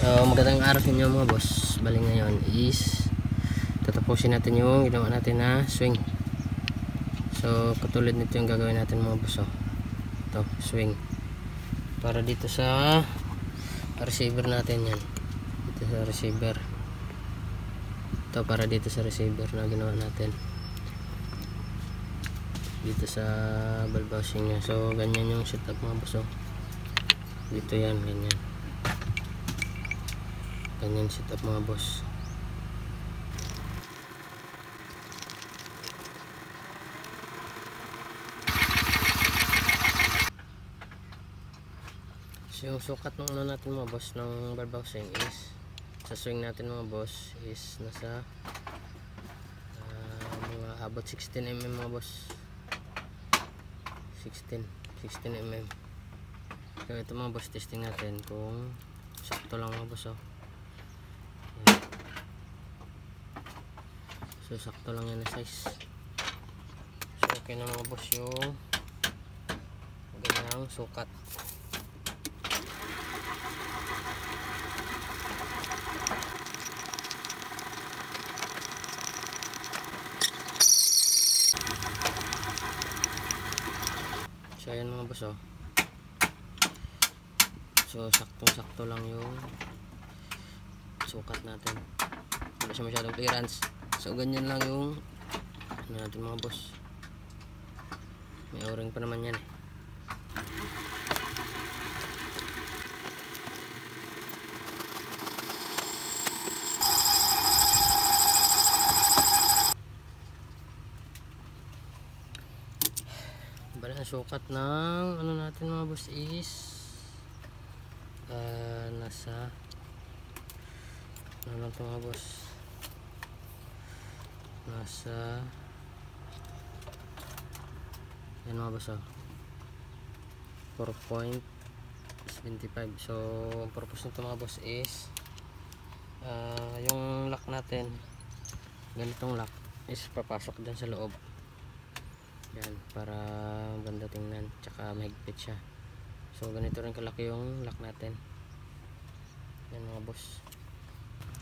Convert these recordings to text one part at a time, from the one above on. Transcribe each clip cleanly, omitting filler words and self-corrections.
So magandang araw sa inyo mga boss. Bali ngayon is tatapusin natin yung ginawa natin na swing. So katulad nito yung gagawin natin mga boss. Ito, swing. Para dito sa receiver natin yan. Dito sa receiver. Ito para dito sa receiver na ginawa natin. Dito sa valve housing nya. So ganyan yung setup mga boss. Dito yan, ganyan. Ganyan setup mga boss. So yung sukat ng ano natin mga boss ng valve housing is sa swing natin mga boss is nasa mga abot 16 mm mga boss. 16 mm. So ito mga boss, testing natin kung sakto lang mga boss. So sakto lang yan na size. So okay na mga boss yung ganyang sukat. So ayan mga boss. So saktong-sakto lang yung sukat natin. Wala siya masyadong clearance. So ganyan lang yung ano natin mga boss. May o-ring pa naman yan eh. Bala ang sukat ng ano natin mga boss is nasa ano lang ito mga boss, nasa yan mga boss 4.75. so ang purpose nito mga boss is yung lock natin, ganitong lock is papasok dyan sa loob yan para ganda tingnan, tsaka mahigpit siya. So ganito rin kalaki yung lock natin yan mga boss.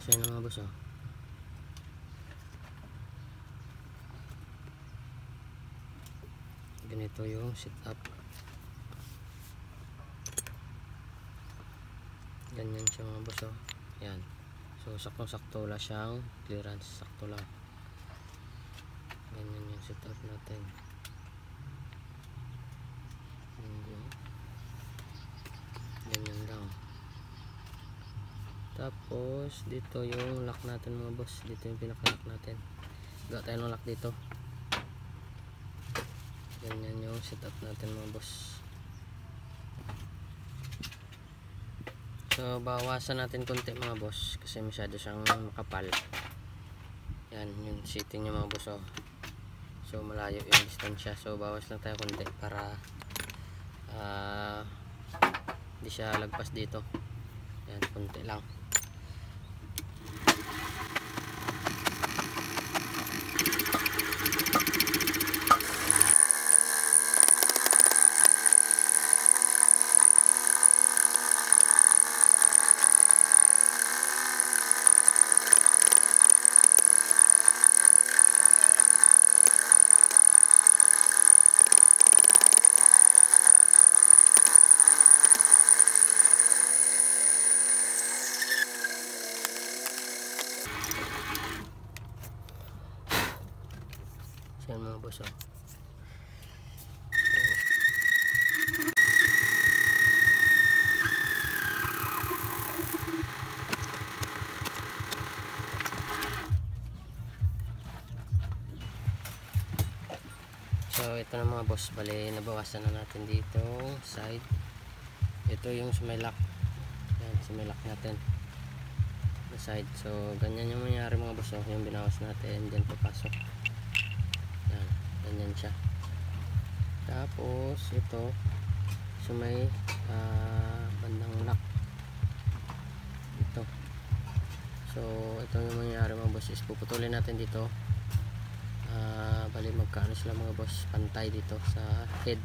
So yan mga boss ganito yung setup, ganyan siya mga boss yan. So saktong sakto wala siyang clearance, sakto lang, ganyan yung setup natin. Ganyan lang. Tapos dito yung lock natin mga boss, dito yung pinaka lock natin, gawa tayo ng lock dito. Ganyan yung setup natin mga boss. So bawasan natin konti mga boss kasi masyado siyang makapal. Yan yung seating niya mga boss So malayo yung distansya, so bawas lang tayo konti para hindi siya lagpas dito. Yan, konti lang. Yan mga boss So ito na mga boss, bali nabawasan na natin dito side. Ito yung sumelak, yan sumelak natin na side. So ganyan yung mangyari mga boss yung binawas natin, dyan papasok. Yan, ganyan siya. Tapos ito so may bandang lock ito. So ito yung mangyari mga boss is puputulin natin dito. Bali magkaano sila mga boss, pantay dito sa head.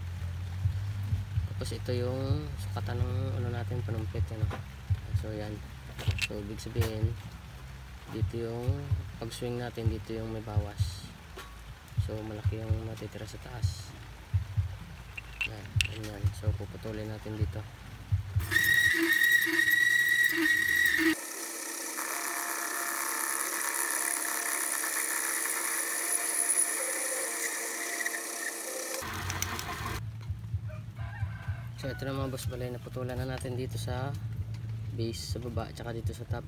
Tapos ito yung sukatan ng ano natin, panumpit yan. So yan So ibig sabihin dito yung pag swing natin, dito yung may bawas, so malaki yung matitira sa taas. Yan, ganyan. So puputulin natin dito. So ito na mga boss, balay naputulan na natin dito sa base, sa baba, tsaka dito sa top.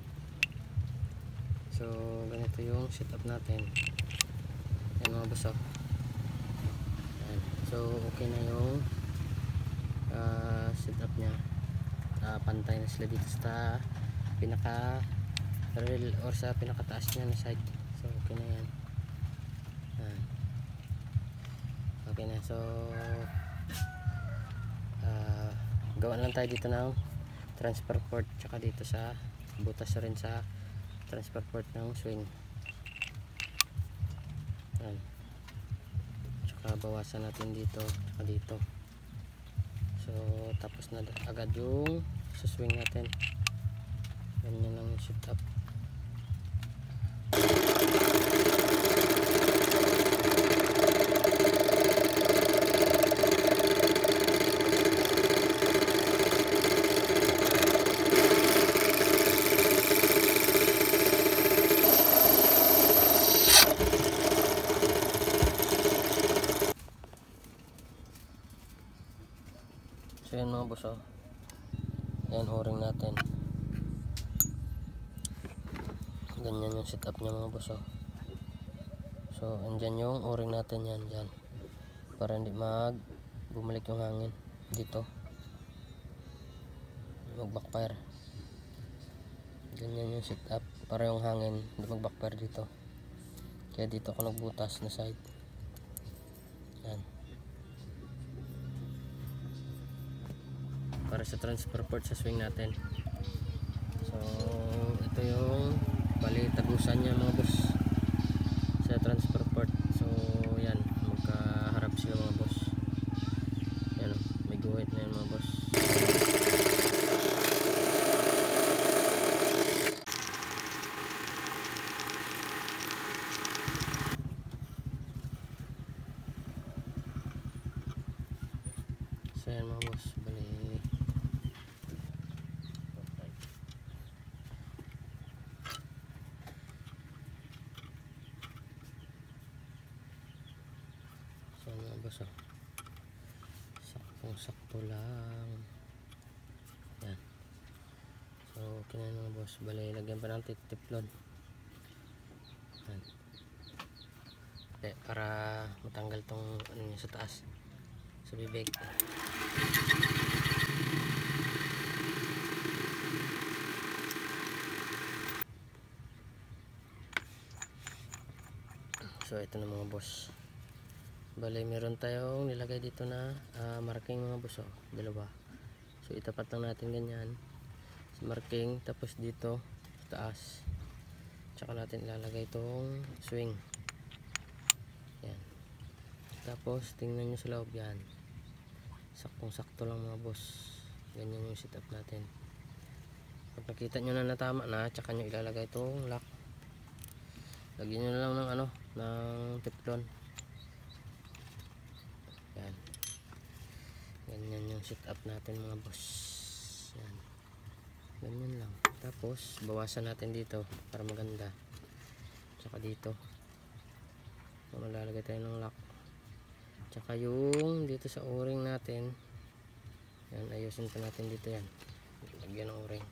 So ganito yung setup natin. Yan mga boss, oh. Yan. So okay na yung setup nya. Pantay na sila dito sa pinaka rail or sa pinakataas nya na side. So okay na yan. Yan. Okay na. So gawa lang tayo dito ng transfer port, tsaka dito sa butas rin sa transfer port ng swing. Yan. Tsaka bawasan natin dito tsaka dito. So tapos na agad yung sa swing natin. Ganyan lang yung setup. So yan mga boss, oh. Yan o-ring natin. Ganyan yung setup nya mga boss, oh. So andyan yung o-ring natin, yan dyan, para hindi bumalik yung hangin dito, mag backfire. Ganyan yung setup para yung hangin hindi mag backfire dito. Kaya dito ako nagbutas na side. Yan, para sa transfer port sa swing natin. So ito yung bali tagusan niya mga boss sa transfer port. So yan, magkaharap sila mga boss. Yan, may guhit na yan mga boss. So yan mga boss, bali mga boss, oh. Saktong sakto lang. Yan. So okay na mga boss, bali lagyan pa ng tiplon. Yan. Para matanggal tong ano niya sa taas, sa bibig. So ito na mga boss, bali meron tayong nilagay dito na marking mga boss, oh, dalawa. So itapat lang natin ganyan sa marking, tapos dito sa taas tsaka natin ilalagay itong swing. Yan. Tapos tingnan nyo sa loob, yan, saktong sakto lang mga boss. Ganyan yung setup natin. Pag nakita nyo na natama na, tsaka nyo ilalagay itong lock. Lagyan nyo na lang ng ano, ng teflon. Yan. Ganyan yung setup natin mga boss. Yan. Ganyan lang. Tapos bawasan natin dito para maganda. Tsaka dito malalagay tayo ng lock. Tsaka yung dito sa o-ring natin, yan, ayusin pa natin dito yan. Lagyan ng o-ring.